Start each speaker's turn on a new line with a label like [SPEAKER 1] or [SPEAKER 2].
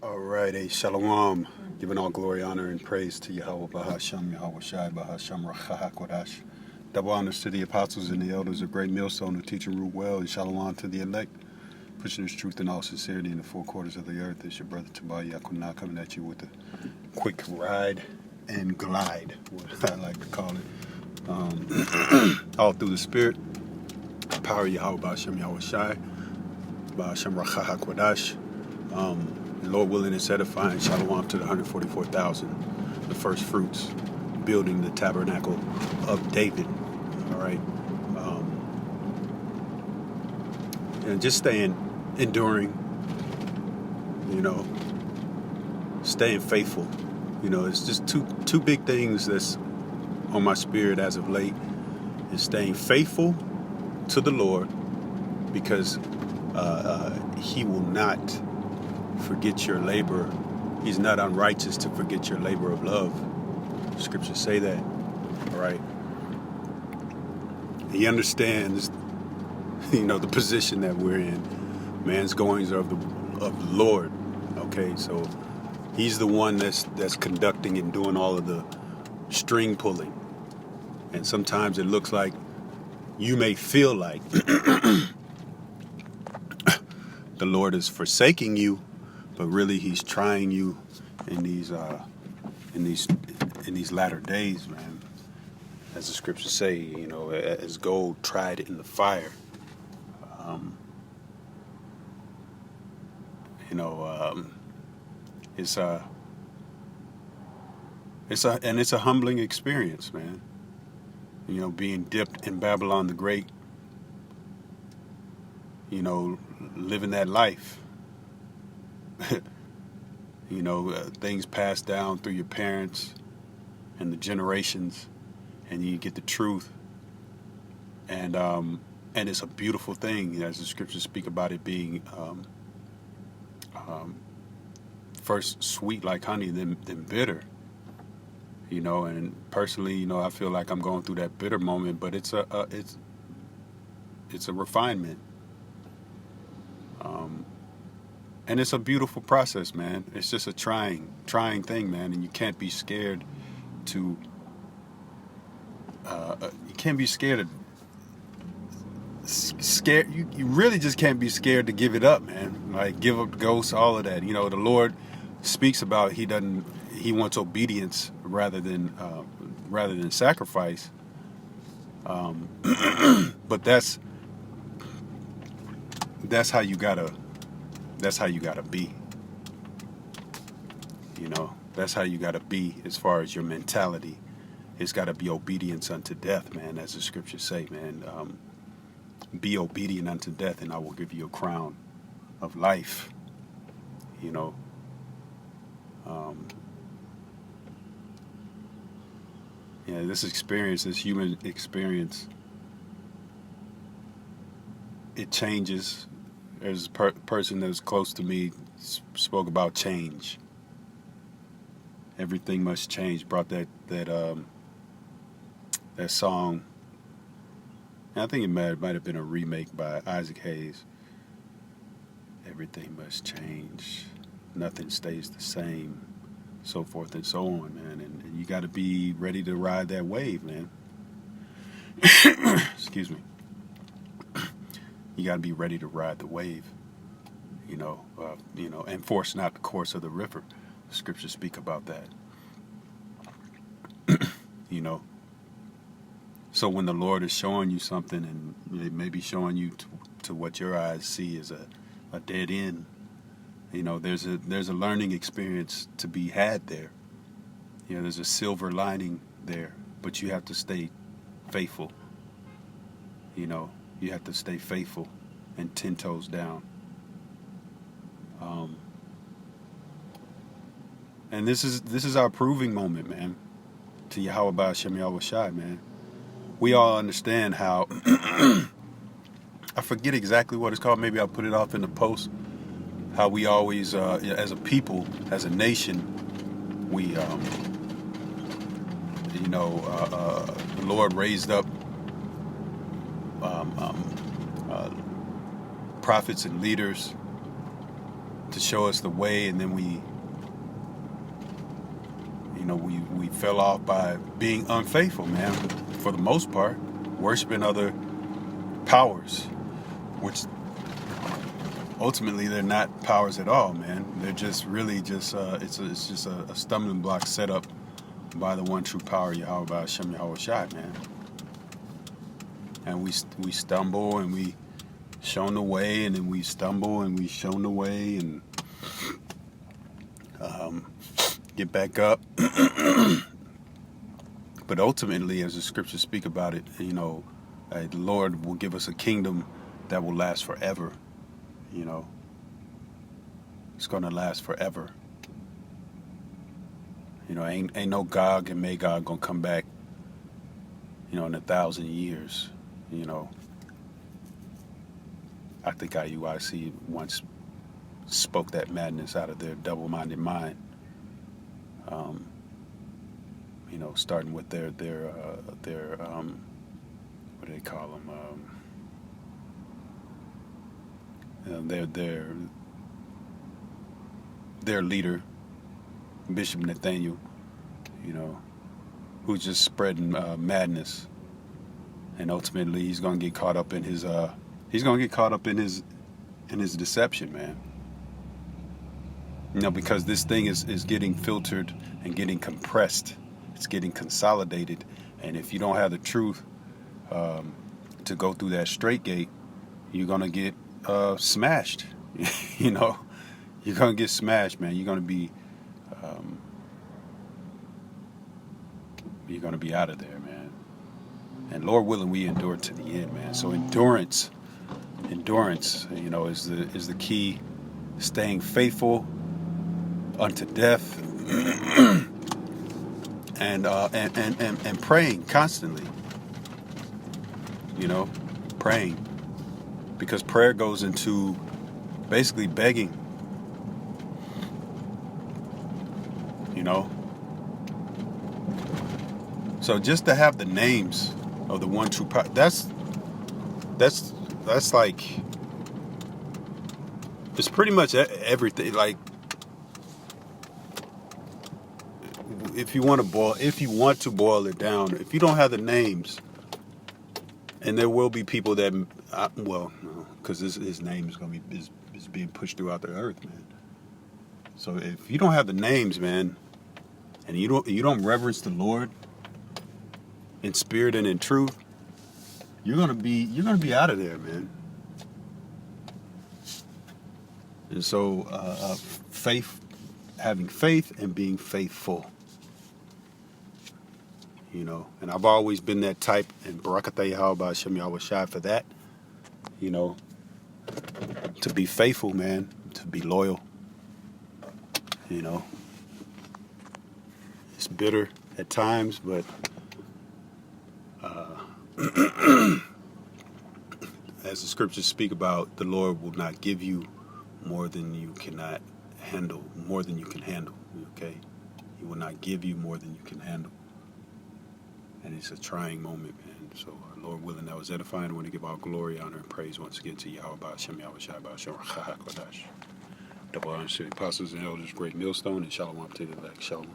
[SPEAKER 1] All right, shalom. Giving all glory, honor, and praise to Yahweh Bahasham, Yahweh Shai Bahasham Rachahakodash. Double honors to the apostles and the elders of Great Millstone who teach and rule well, and shalom to the elect, pushing this truth in all sincerity in the four quarters of the earth. It's your brother Tobiah Yakunah coming at you with a quick ride and glide, what I like to call it. All through the spirit, power Yahweh Bahasham, Yahweh Shai Bahasham Rachahakodash. Lord willing, it's edifying. Shalom to the 144,000, the first fruits, building the tabernacle of David. All right. And just staying, enduring, staying faithful. It's just two big things that's on my spirit as of late is staying faithful to the Lord because He will not forget your labor. He's not unrighteous to forget your labor of love. Scriptures say that. All right. He understands, the position that we're in. Man's goings are of the Lord. Okay, so He's the one that's conducting and doing all of the string pulling. And sometimes it looks like you may feel like the Lord is forsaking you, but really He's trying you in these latter days, man. As the scriptures say, as gold tried in the fire. It's a humbling experience, man. Being dipped in Babylon the Great. Living that life. Things passed down through your parents and the generations, and you get the truth. And it's a beautiful thing, as the scriptures speak about it being first sweet like honey, then bitter. And personally, I feel like I'm going through that bitter moment, but it's a refinement. And it's a beautiful process, man. It's just a trying thing, man. And you can't be scared to. You can't be scared You really just can't be scared to give it up, man. Like give up the ghost, all of that. The Lord speaks about He wants obedience rather than sacrifice. But that's how you gotta. That's how you gotta be. That's how you gotta be as far as your mentality. It's gotta be obedience unto death, man, as the scriptures say, man. Be obedient unto death, and I will give you a crown of life. This human experience, it changes. There's a person that was close to me spoke about change. Everything must change. Brought that song. And I think it might have been a remake by Isaac Hayes. Everything must change. Nothing stays the same. So forth and so on, man. And you got to be ready to ride that wave, man. Excuse me. You got to be ready to ride the wave, and force not the course of the river. The scriptures speak about that. So when the Lord is showing you something, and it may be showing you to what your eyes see is a dead end, there's a learning experience to be had there. There's a silver lining there, but you have to stay faithful. You have to stay faithful and 10 toes down. And this is our proving moment, man. To Yahweh Ba'ashem Yahweh Shai, man. We all understand how. I forget exactly what it's called. Maybe I'll put it off in the post. How we always, as a people, as a nation, we, the Lord raised up prophets and leaders to show us the way, and then we fell off by being unfaithful, man, for the most part, worshiping other powers, which ultimately they're not powers at all, man. They're just really just it's just a stumbling block set up by the one true power, Yahweh Hashem Yahweh Shai, man. And we stumble and we shown the way, and then we stumble and we shown the way, and get back up. But ultimately, as the scriptures speak about it, the Lord will give us a kingdom that will last forever. It's going to last forever. Ain't no Gog and Magog going to come back, in 1,000 years. I think IUIC once spoke that madness out of their double-minded mind. Starting with their what do they call them? Their leader, Bishop Nathaniel, who's just spreading madness, and ultimately he's gonna get caught up in his deception, man. Because this thing is getting filtered and getting compressed. It's getting consolidated. And if you don't have the truth to go through that straight gate, you're going to get smashed. You're going to get smashed, man. You're going to be out of there, man. And Lord willing, we endure to the end, man. So endurance, is the key. Staying faithful unto death, and praying constantly. Praying, because prayer goes into basically begging. So just to have the names of the one true power, that's like, it's pretty much everything. Like, if you want to boil it down, if you don't have the names, and there will be people that, because his name is is being pushed throughout the earth, man. So if you don't have the names, man, and you don't reverence the Lord in spirit and in truth, you're gonna be out of there, man. And so having faith and being faithful. And I've always been that type, and Barakatah Yahweh Hashem Yahweh Shai for that, to be faithful, man, to be loyal. It's bitter at times, but as the scriptures speak about, the Lord will not give you more than you cannot handle, more than you can handle, okay? He will not give you more than you can handle. And it's a trying moment, man. So, Lord willing, that was edifying. I want to give all glory, honor, and praise once again to Yahweh Hashem, Yahweh Shai, Hashem, Kodash. Double honor to the apostles and elders, great millstone, and shalom to the elect. Shalom.